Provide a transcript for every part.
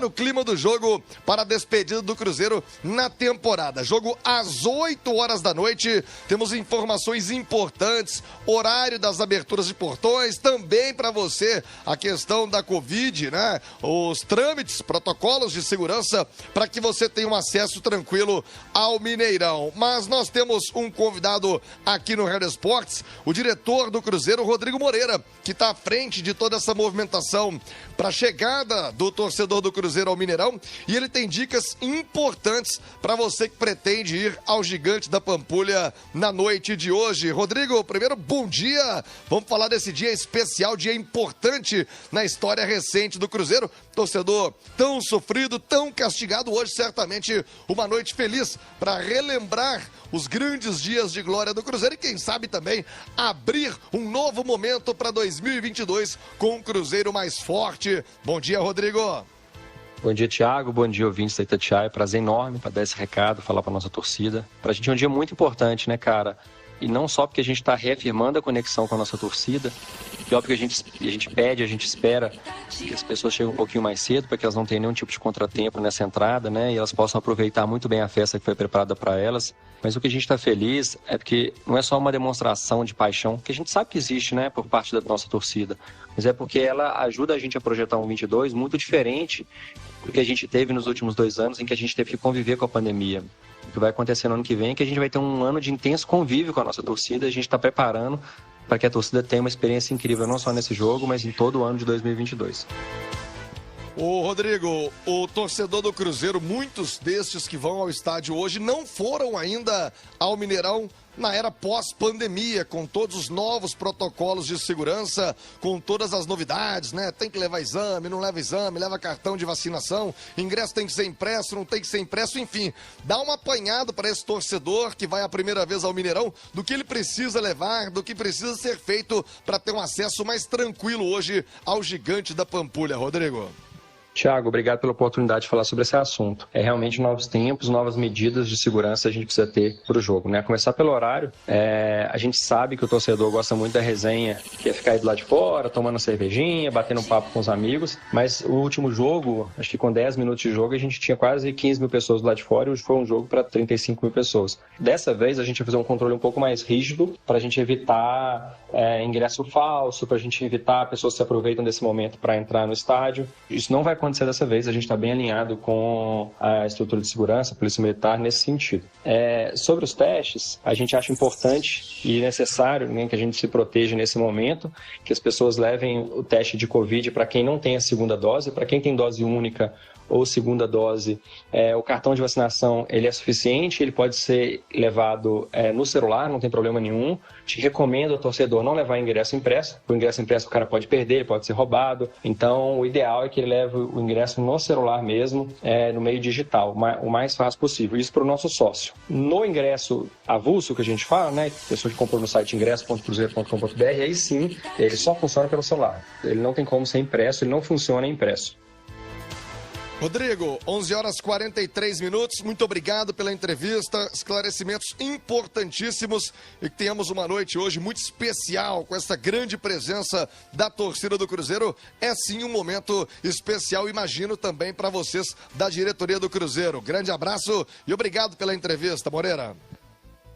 No clima do jogo para a despedida do Cruzeiro na temporada. Jogo às 8 horas da noite. Temos informações importantes, horário das aberturas de portões, também para você a questão da Covid, né? Os trâmites, protocolos de segurança para que você tenha um acesso tranquilo ao Mineirão. Mas nós temos um convidado aqui no Rádio Esportes, o diretor do Cruzeiro, Rodrigo Moreira, que está à frente de toda essa movimentação para a chegada do torcedor do Cruzeiro ao Mineirão, e ele tem dicas importantes para você que pretende ir ao Gigante da Pampulha na noite de hoje. Rodrigo, primeiro, bom dia. Vamos falar desse dia especial, dia importante na história recente do Cruzeiro. Torcedor tão sofrido, tão castigado, hoje certamente uma noite feliz para relembrar os grandes dias de glória do Cruzeiro e quem sabe também abrir um novo momento para 2022 com um Cruzeiro mais forte. Bom dia, Rodrigo. Bom dia, Thiago. Bom dia, ouvintes da Itatiaia. Prazer enorme para dar esse recado, falar para nossa torcida. Para a gente é um dia muito importante, né, cara? E não só porque a gente está reafirmando a conexão com a nossa torcida, que óbvio que a gente pede, a gente espera que as pessoas cheguem um pouquinho mais cedo para que elas não tenham nenhum tipo de contratempo nessa entrada, né? E elas possam aproveitar muito bem a festa que foi preparada para elas. Mas o que a gente está feliz é porque não é só uma demonstração de paixão, que a gente sabe que existe, né, por parte da nossa torcida, mas é porque ela ajuda a gente a projetar um 22 muito diferente do que a gente teve nos últimos 2 anos, em que a gente teve que conviver com a pandemia. O que vai acontecer no ano que vem é que a gente vai ter um ano de intenso convívio com a nossa torcida. A gente está preparando para que a torcida tenha uma experiência incrível, não só nesse jogo, mas em todo o ano de 2022. Ô Rodrigo, o torcedor do Cruzeiro, muitos destes que vão ao estádio hoje não foram ainda ao Mineirão na era pós-pandemia, com todos os novos protocolos de segurança, com todas as novidades, né? Tem que levar exame, não leva exame, leva cartão de vacinação, ingresso tem que ser impresso, não tem que ser impresso, enfim. Dá um apanhado para esse torcedor que vai a primeira vez ao Mineirão, do que ele precisa levar, do que precisa ser feito para ter um acesso mais tranquilo hoje ao Gigante da Pampulha, Rodrigo. Thiago, obrigado pela oportunidade de falar sobre esse assunto. É realmente novos tempos, novas medidas de segurança a gente precisa ter para o jogo, né? Começar pelo horário, a gente sabe que o torcedor gosta muito da resenha, que é ficar aí do lado de fora, tomando cervejinha, batendo um papo com os amigos, mas o último jogo, acho que com 10 minutos de jogo, a gente tinha quase 15 mil pessoas do lado de fora e hoje foi um jogo para 35 mil pessoas. Dessa vez, a gente vai fazer um controle um pouco mais rígido para a gente evitar ingresso falso, para a gente evitar pessoas que se aproveitam desse momento para entrar no estádio. Isso não vai acontecer dessa vez, a gente está bem alinhado com a estrutura de segurança, a Polícia Militar, nesse sentido. Sobre os testes, a gente acha importante e necessário, né, que a gente se proteja nesse momento, que as pessoas levem o teste de Covid para quem não tem a segunda dose, para quem tem dose única ou segunda dose, o cartão de vacinação ele é suficiente, ele pode ser levado no celular, não tem problema nenhum. Te recomendo ao torcedor não levar ingresso impresso, o ingresso impresso o cara pode perder, ele pode ser roubado, então o ideal é que ele leve o ingresso no celular mesmo, no meio digital, o mais fácil possível, isso para o nosso sócio. No ingresso avulso que a gente fala, né, pessoa que comprou no site ingresso.cruzeiro.com.br, aí sim, ele só funciona pelo celular, ele não tem como ser impresso, ele não funciona impresso. Rodrigo, 11 horas 43 minutos, muito obrigado pela entrevista, esclarecimentos importantíssimos e que tenhamos uma noite hoje muito especial com essa grande presença da torcida do Cruzeiro. É sim um momento especial, imagino também para vocês da diretoria do Cruzeiro. Grande abraço e obrigado pela entrevista, Moreira.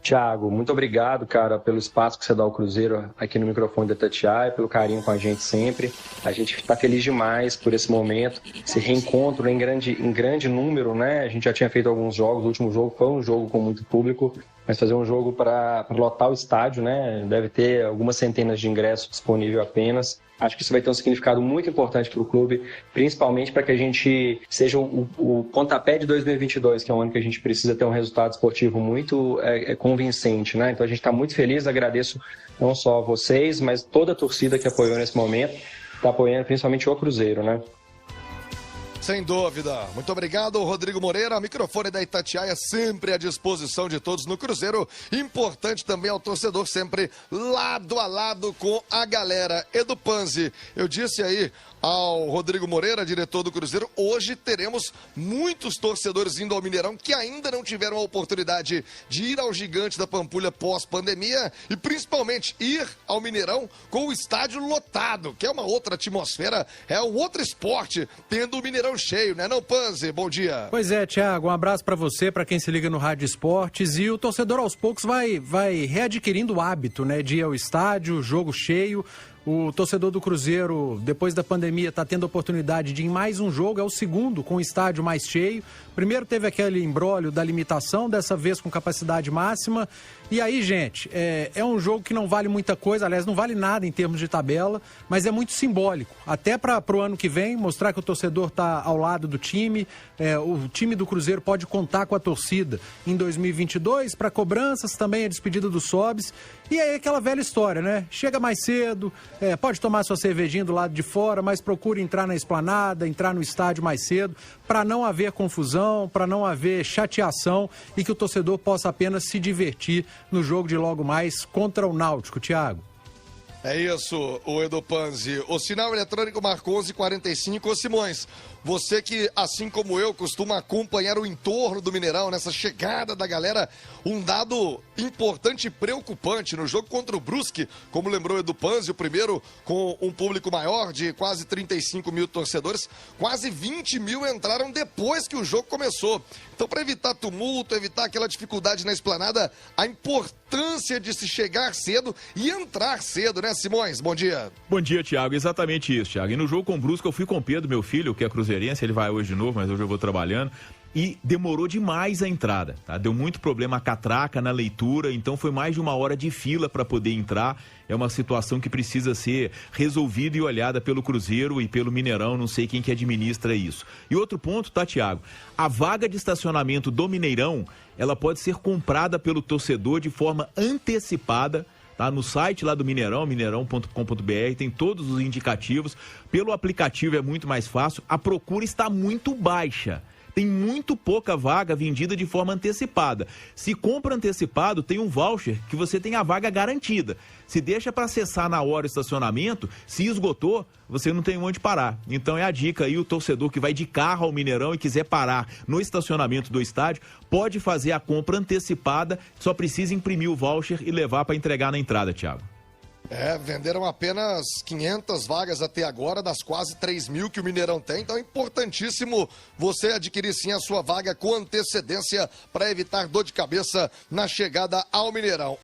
Thiago, muito obrigado, cara, pelo espaço que você dá ao Cruzeiro aqui no microfone da Itatiaia, pelo carinho com a gente sempre. A gente está feliz demais por esse momento, esse reencontro em grande número, né? A gente já tinha feito alguns jogos, o último jogo foi um jogo com muito público, mas fazer um jogo para lotar o estádio, né? Deve ter algumas centenas de ingressos disponíveis apenas. Acho que isso vai ter um significado muito importante para o clube, principalmente para que a gente seja o pontapé de 2022, que é um ano que a gente precisa ter um resultado esportivo muito convincente, né? Então a gente está muito feliz, agradeço não só a vocês, mas toda a torcida que apoiou nesse momento, está apoiando principalmente o Cruzeiro, né? Sem dúvida. Muito obrigado, Rodrigo Moreira. O microfone da Itatiaia sempre à disposição de todos no Cruzeiro. Importante também ao torcedor sempre lado a lado com a galera. Edu Panzi, eu disse aí ao Rodrigo Moreira, diretor do Cruzeiro, hoje teremos muitos torcedores indo ao Mineirão que ainda não tiveram a oportunidade de ir ao Gigante da Pampulha pós-pandemia e principalmente ir ao Mineirão com o estádio lotado, que é uma outra atmosfera, é um outro esporte, tendo o Mineirão cheio, né não, Panzi? Bom dia. Pois é, Thiago, um abraço para você, para quem se liga no Rádio Esportes, e o torcedor aos poucos vai readquirindo o hábito, né, de ir ao estádio, jogo cheio. O torcedor do Cruzeiro, depois da pandemia, está tendo a oportunidade de ir em mais um jogo, é o segundo com o estádio mais cheio. Primeiro teve aquele imbróglio da limitação, dessa vez com capacidade máxima. E aí, gente, é um jogo que não vale muita coisa, aliás, não vale nada em termos de tabela, mas é muito simbólico. Até para o ano que vem, mostrar que o torcedor está ao lado do time, o time do Cruzeiro pode contar com a torcida em 2022, para cobranças, também a despedida do Sobis. E aí aquela velha história, né? Chega mais cedo, pode tomar sua cervejinha do lado de fora, mas procure entrar na esplanada, entrar no estádio mais cedo, para não haver confusão, para não haver chateação e que o torcedor possa apenas se divertir no jogo de logo mais contra o Náutico, Thiago. É isso, o Edu Panzi. O sinal eletrônico marcou 11h45. Ô Simões, você que, assim como eu, costuma acompanhar o entorno do Mineirão, nessa chegada da galera, um dado importante e preocupante no jogo contra o Brusque, como lembrou o Edu Panzi, o primeiro com um público maior de quase 35 mil torcedores, quase 20 mil entraram depois que o jogo começou. Então, para evitar tumulto, evitar aquela dificuldade na esplanada, a importância de se chegar cedo e entrar cedo, né, Simões? Bom dia. Bom dia, Thiago. Exatamente isso, Thiago. E no jogo com o Brusque, eu fui com o Pedro, meu filho, que é cruzeirense, ele vai hoje de novo, mas hoje eu vou trabalhando. E demorou demais a entrada, tá? Deu muito problema a catraca na leitura, então foi mais de 1 hora de fila para poder entrar. É uma situação que precisa ser resolvida e olhada pelo Cruzeiro e pelo Mineirão, não sei quem que administra isso. E outro ponto, tá, Thiago? A vaga de estacionamento do Mineirão, ela pode ser comprada pelo torcedor de forma antecipada, tá? No site lá do Mineirão, mineirão.com.br, tem todos os indicativos. Pelo aplicativo é muito mais fácil, a procura está muito baixa. Tem muito pouca vaga vendida de forma antecipada. Se compra antecipado, tem um voucher que você tem a vaga garantida. Se deixa para acessar na hora o estacionamento, se esgotou, você não tem onde parar. Então é a dica aí, o torcedor que vai de carro ao Mineirão e quiser parar no estacionamento do estádio, pode fazer a compra antecipada, só precisa imprimir o voucher e levar para entregar na entrada, Thiago. Venderam apenas 500 vagas até agora, das quase 3 mil que o Mineirão tem. Então é importantíssimo você adquirir sim a sua vaga com antecedência para evitar dor de cabeça na chegada ao Mineirão.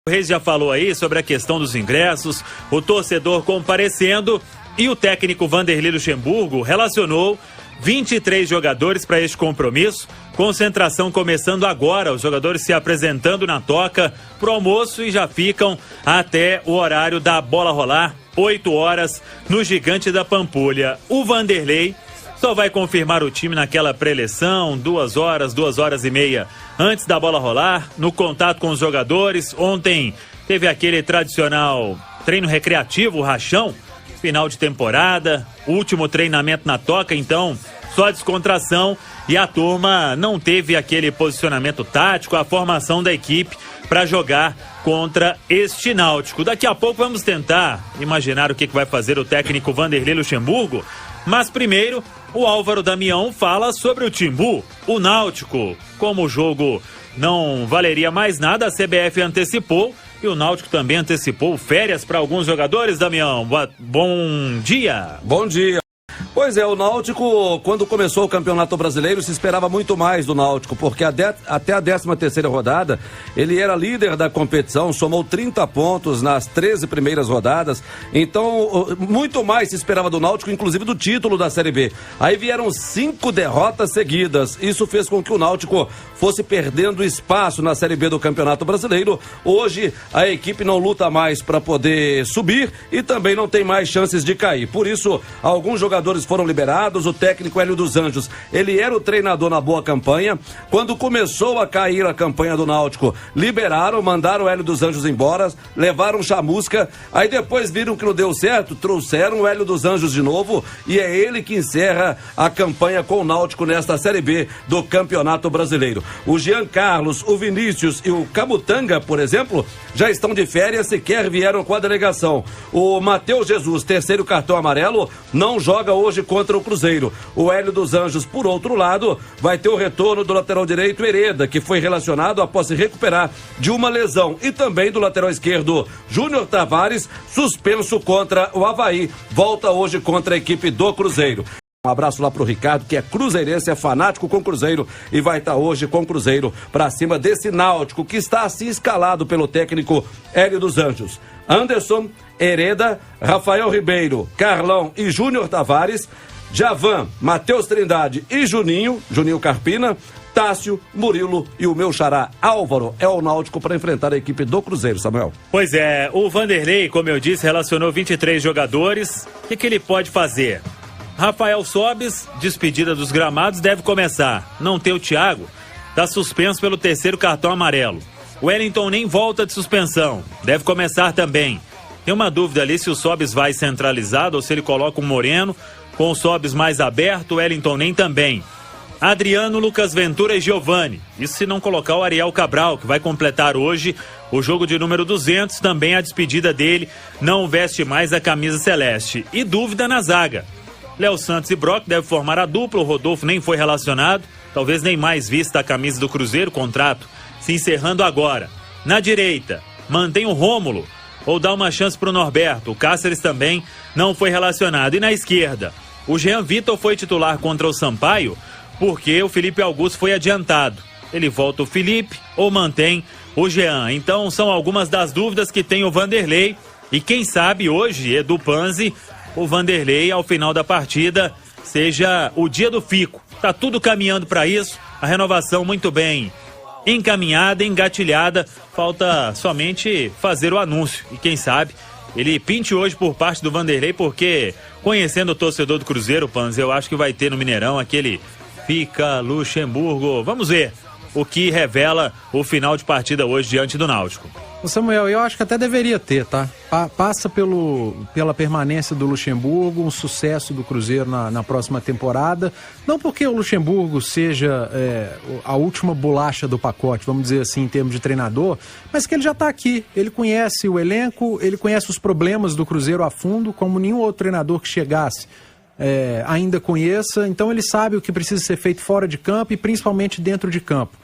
O Reis já falou aí sobre a questão dos ingressos, o torcedor comparecendo e o técnico Vanderlei Luxemburgo relacionou 23 jogadores para este compromisso. Concentração começando agora, os jogadores se apresentando na toca pro almoço e já ficam até o horário da bola rolar, 8 horas, no Gigante da Pampulha. O Vanderlei só vai confirmar o time naquela preleção, 2 horas e meia antes da bola rolar, no contato com os jogadores. Ontem teve aquele tradicional treino recreativo, o rachão, final de temporada, último treinamento na toca, então só descontração, e a turma não teve aquele posicionamento tático, a formação da equipe para jogar contra este Náutico. Daqui a pouco vamos tentar imaginar o que vai fazer o técnico Vanderlei Luxemburgo, mas primeiro o Álvaro Damião fala sobre o Timbu, o Náutico. Como o jogo não valeria mais nada, a CBF antecipou e o Náutico também antecipou férias para alguns jogadores, Damião. Bom dia. Bom dia. Pois é, o Náutico, quando começou o Campeonato Brasileiro, se esperava muito mais do Náutico, porque até a 13ª rodada, ele era líder da competição, somou 30 pontos nas 13 primeiras rodadas, então muito mais se esperava do Náutico, inclusive do título da Série B. Aí vieram 5 derrotas seguidas, isso fez com que o Náutico fosse perdendo espaço na Série B do Campeonato Brasileiro. Hoje a equipe não luta mais para poder subir e também não tem mais chances de cair. Por isso, alguns jogadores foram liberados. O técnico Hélio dos Anjos, ele era o treinador na boa campanha. Quando começou a cair a campanha do Náutico, liberaram, mandaram o Hélio dos Anjos embora, levaram o Chamusca, aí depois viram que não deu certo, trouxeram o Hélio dos Anjos de novo e é ele que encerra a campanha com o Náutico nesta Série B do Campeonato Brasileiro. O Jean Carlos, o Vinícius e o Camutanga, por exemplo, já estão de férias, sequer vieram com a delegação. O Matheus Jesus, terceiro cartão amarelo, não joga hoje contra o Cruzeiro. O Hélio dos Anjos, por outro lado, vai ter o retorno do lateral direito Hereda, que foi relacionado após se recuperar de uma lesão, e também do lateral esquerdo Júnior Tavares, suspenso contra o Avaí, volta hoje contra a equipe do Cruzeiro. Um abraço lá pro Ricardo, que é cruzeirense, é fanático com o Cruzeiro e vai estar hoje com o Cruzeiro pra cima desse Náutico, que está assim escalado pelo técnico Hélio dos Anjos. Anderson, Hereda, Rafael Ribeiro, Carlão e Júnior Tavares, Javan, Matheus Trindade e Juninho Carpina, Tássio, Murilo e o meu xará Álvaro é o Náutico para enfrentar a equipe do Cruzeiro, Samuel. Pois é, o Vanderlei, como eu disse, relacionou 23 jogadores. O que ele pode fazer? Rafael Sobis, despedida dos gramados, deve começar. Não tem o Thiago, está suspenso pelo terceiro cartão amarelo. O Wellington nem volta de suspensão, deve começar também. Tem uma dúvida ali se o Sobis vai centralizado ou se ele coloca o Moreno, com o Sobis mais aberto, o Wellington nem também. Adriano, Lucas Ventura e Giovani. Isso se não colocar o Ariel Cabral, que vai completar hoje o jogo de número 200, também a despedida dele, não veste mais a camisa celeste. E dúvida na zaga. Léo Santos e Brock devem formar a dupla, o Rodolfo nem foi relacionado, talvez nem mais vista a camisa do Cruzeiro, contrato se encerrando agora. Na direita, mantém o Rômulo, ou dá uma chance para o Norberto, o Cáceres também não foi relacionado. E na esquerda, o Jean Vitor foi titular contra o Sampaio, porque o Felipe Augusto foi adiantado. Ele volta o Felipe ou mantém o Jean. Então são algumas das dúvidas que tem o Vanderlei, e quem sabe hoje, Edu Panzi, o Vanderlei, ao final da partida, seja o dia do fico. Tá tudo caminhando para isso, a renovação muito bem encaminhada, engatilhada, falta somente fazer o anúncio. E quem sabe ele pinte hoje por parte do Vanderlei, porque conhecendo o torcedor do Cruzeiro, Panzi, eu acho que vai ter no Mineirão aquele fica Luxemburgo. Vamos ver o que revela o final de partida hoje diante do Náutico. O Samuel, eu acho que até deveria ter, tá? Passa pela permanência do Luxemburgo, um sucesso do Cruzeiro na próxima temporada. Não porque o Luxemburgo seja a última bolacha do pacote, vamos dizer assim, em termos de treinador, mas que ele já está aqui. Ele conhece o elenco, ele conhece os problemas do Cruzeiro a fundo, como nenhum outro treinador que chegasse ainda conheça. Então ele sabe o que precisa ser feito fora de campo e principalmente dentro de campo.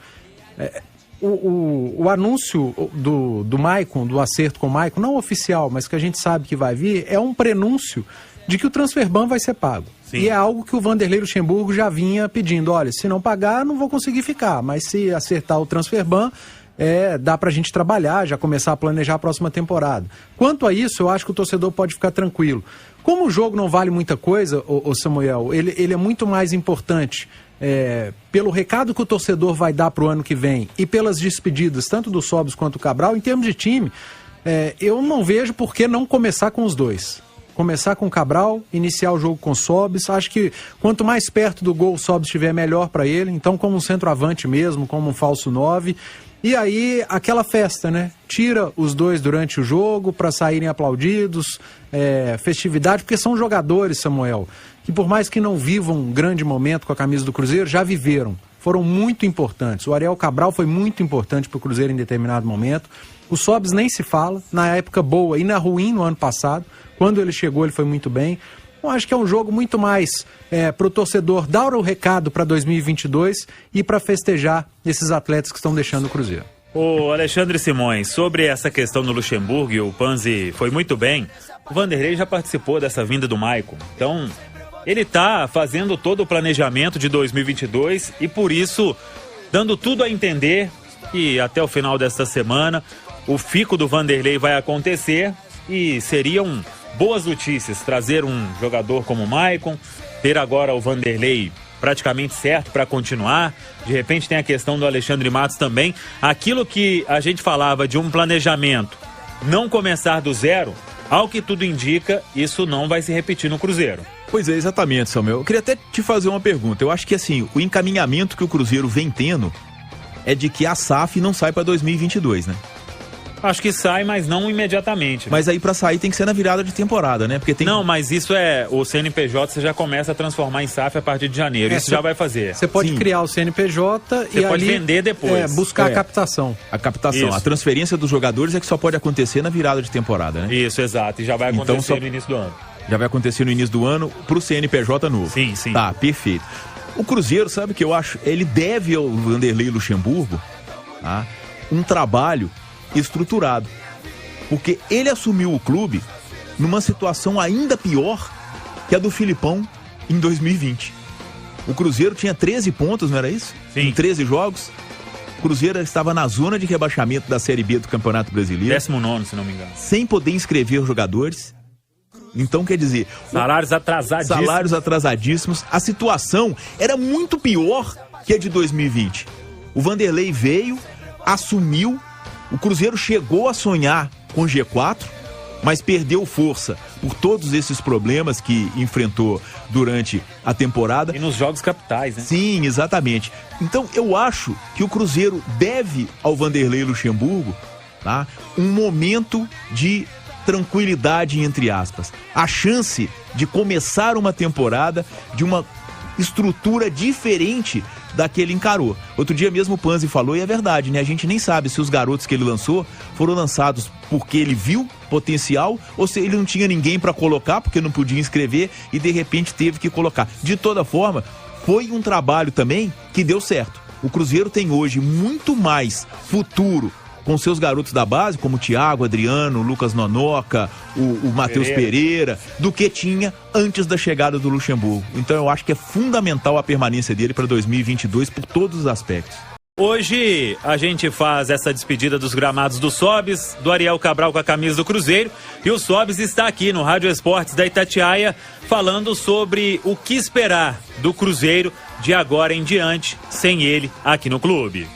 O anúncio do Maicon, do acerto com o Maicon, não oficial, mas que a gente sabe que vai vir, é um prenúncio de que o transferban vai ser pago. Sim. E é algo que o Vanderlei Luxemburgo já vinha pedindo. Olha, se não pagar, não vou conseguir ficar, mas se acertar o transferban, dá pra gente trabalhar, já começar a planejar a próxima temporada. Quanto a isso, eu acho que o torcedor pode ficar tranquilo. Como o jogo não vale muita coisa, o Samuel, ele é muito mais importante pelo recado que o torcedor vai dar pro ano que vem e pelas despedidas, tanto do Sobis quanto do Cabral. Em termos de time, eu não vejo por que não começar com os dois. Começar com o Cabral, iniciar o jogo com o Sobis. Acho que quanto mais perto do gol o Sobis estiver, melhor para ele. Então, como um centroavante mesmo, como um falso 9. E aí, aquela festa, né? Tira os dois durante o jogo para saírem aplaudidos, festividade, porque são jogadores, Samuel, que por mais que não vivam um grande momento com a camisa do Cruzeiro, já viveram. Foram muito importantes. O Ariel Cabral foi muito importante para o Cruzeiro em determinado momento. O Sobis nem se fala, na época boa e na ruim no ano passado. Quando ele chegou, ele foi muito bem. Eu acho que é um jogo muito mais para o torcedor dar o recado para 2022 e para festejar esses atletas que estão deixando o Cruzeiro. O Alexandre Simões, sobre essa questão do Luxemburgo, e o Panzi foi muito bem, o Vanderlei já participou dessa vinda do Maicon. Então, ele está fazendo todo o planejamento de 2022 e, por isso, dando tudo a entender que até o final desta semana o fico do Vanderlei vai acontecer e seriam boas notícias trazer um jogador como o Maicon, ter agora o Vanderlei praticamente certo para continuar. De repente tem a questão do Alexandre Matos também. Aquilo que a gente falava de um planejamento não começar do zero, ao que tudo indica, isso não vai se repetir no Cruzeiro. Pois é, exatamente, Samuel. Eu queria até te fazer uma pergunta. Eu acho que assim, o encaminhamento que o Cruzeiro vem tendo é de que a SAF não sai para 2022, né? Acho que sai, mas não imediatamente. Né? Mas aí pra sair tem que ser na virada de temporada, né? Porque tem... Não, mas isso é... O CNPJ você já começa a transformar em SAF a partir de janeiro. Isso já vai fazer. Você pode criar o CNPJ você pode vender depois. Buscar a captação. A captação. Isso. A transferência dos jogadores é que só pode acontecer na virada de temporada, né? Isso, exato. E já vai acontecer no início do ano. Já vai acontecer no início do ano pro CNPJ novo. Sim, sim. Tá, perfeito. O Cruzeiro, sabe o que eu acho? Ele deve ao Vanderlei Luxemburgo, tá, um trabalho estruturado, porque ele assumiu o clube numa situação ainda pior que a do Filipão em 2020. O Cruzeiro tinha 13 pontos, não era isso? Sim. Em 13 jogos. O Cruzeiro estava na zona de rebaixamento da Série B do Campeonato Brasileiro. 19º, se não me engano. Sem poder inscrever jogadores. Então, quer dizer... Salários atrasadíssimos. A situação era muito pior que a de 2020. O Vanderlei veio, assumiu. O Cruzeiro chegou a sonhar com G4, mas perdeu força por todos esses problemas que enfrentou durante a temporada. E nos jogos capitais, né? Sim, exatamente. Então eu acho que o Cruzeiro deve ao Vanderlei Luxemburgo, tá, um momento de tranquilidade, entre aspas. A chance de começar uma temporada de uma estrutura diferente da que ele encarou. Outro dia mesmo o Panzi falou, e é verdade, né? A gente nem sabe se os garotos que ele lançou foram lançados porque ele viu potencial ou se ele não tinha ninguém para colocar, porque não podia inscrever e de repente teve que colocar. De toda forma, foi um trabalho também que deu certo. O Cruzeiro tem hoje muito mais futuro com seus garotos da base, como o Thiago, Adriano, Lucas Nonoca, o Matheus Pereira, do que tinha antes da chegada do Luxemburgo. Então eu acho que é fundamental a permanência dele para 2022 por todos os aspectos. Hoje a gente faz essa despedida dos gramados do Sobis, do Ariel Cabral com a camisa do Cruzeiro, e o Sobis está aqui no Rádio Esportes da Itatiaia falando sobre o que esperar do Cruzeiro de agora em diante, sem ele aqui no clube.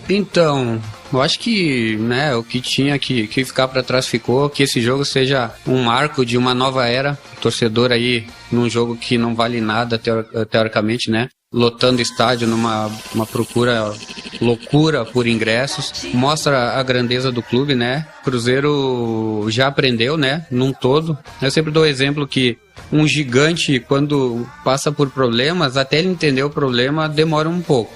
Então, eu acho que, né, o que tinha que ficar para trás ficou, que esse jogo seja um marco de uma nova era. O torcedor aí, num jogo que não vale nada teoricamente, né, lotando estádio numa procura loucura por ingressos, mostra a grandeza do clube, né? Cruzeiro já aprendeu, né, num todo. Eu sempre dou o exemplo que um gigante, quando passa por problemas, até ele entender o problema, demora um pouco.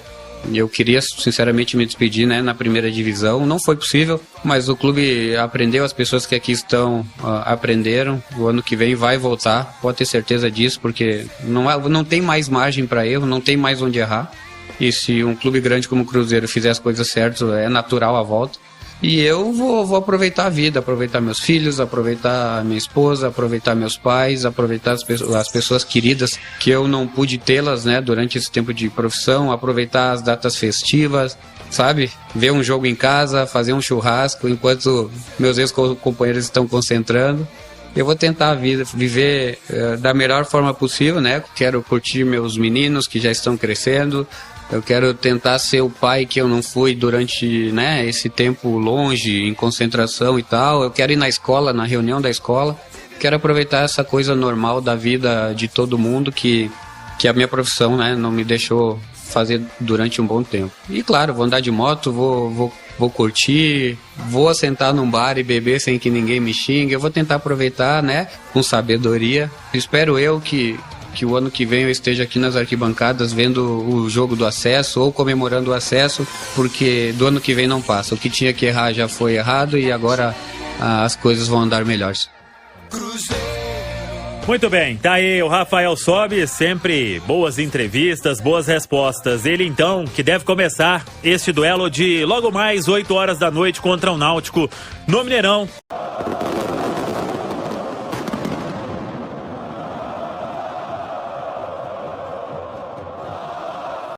Eu queria sinceramente me despedir, né, na primeira divisão, não foi possível, mas o clube aprendeu, as pessoas que aqui estão aprenderam, o ano que vem vai voltar, pode ter certeza disso, porque não tem mais margem para erro, não tem mais onde errar, e se um clube grande como o Cruzeiro fizer as coisas certas, é natural a volta. E eu vou aproveitar a vida, aproveitar meus filhos, aproveitar minha esposa, aproveitar meus pais, aproveitar as pessoas queridas que eu não pude tê-las, né, durante esse tempo de profissão, aproveitar as datas festivas, sabe? Ver um jogo em casa, fazer um churrasco enquanto meus ex-companheiros estão concentrando. Eu vou tentar viver da melhor forma possível, né? Quero curtir meus meninos que já estão crescendo. Eu quero tentar ser o pai que eu não fui durante, né, esse tempo longe, em concentração e tal. Eu quero ir na escola, na reunião da escola. Quero aproveitar essa coisa normal da vida de todo mundo que a minha profissão, né, não me deixou fazer durante um bom tempo. E claro, vou andar de moto, vou curtir, vou assentar num bar e beber sem que ninguém me xingue. Eu vou tentar aproveitar, né, com sabedoria. Espero eu que o ano que vem eu esteja aqui nas arquibancadas vendo o jogo do acesso ou comemorando o acesso, porque do ano que vem não passa. O que tinha que errar já foi errado e agora as coisas vão andar melhores. Muito bem, tá aí o Rafael Sobis, sempre boas entrevistas, boas respostas. Ele então, que deve começar este duelo de logo mais 8 horas da noite contra o Náutico no Mineirão.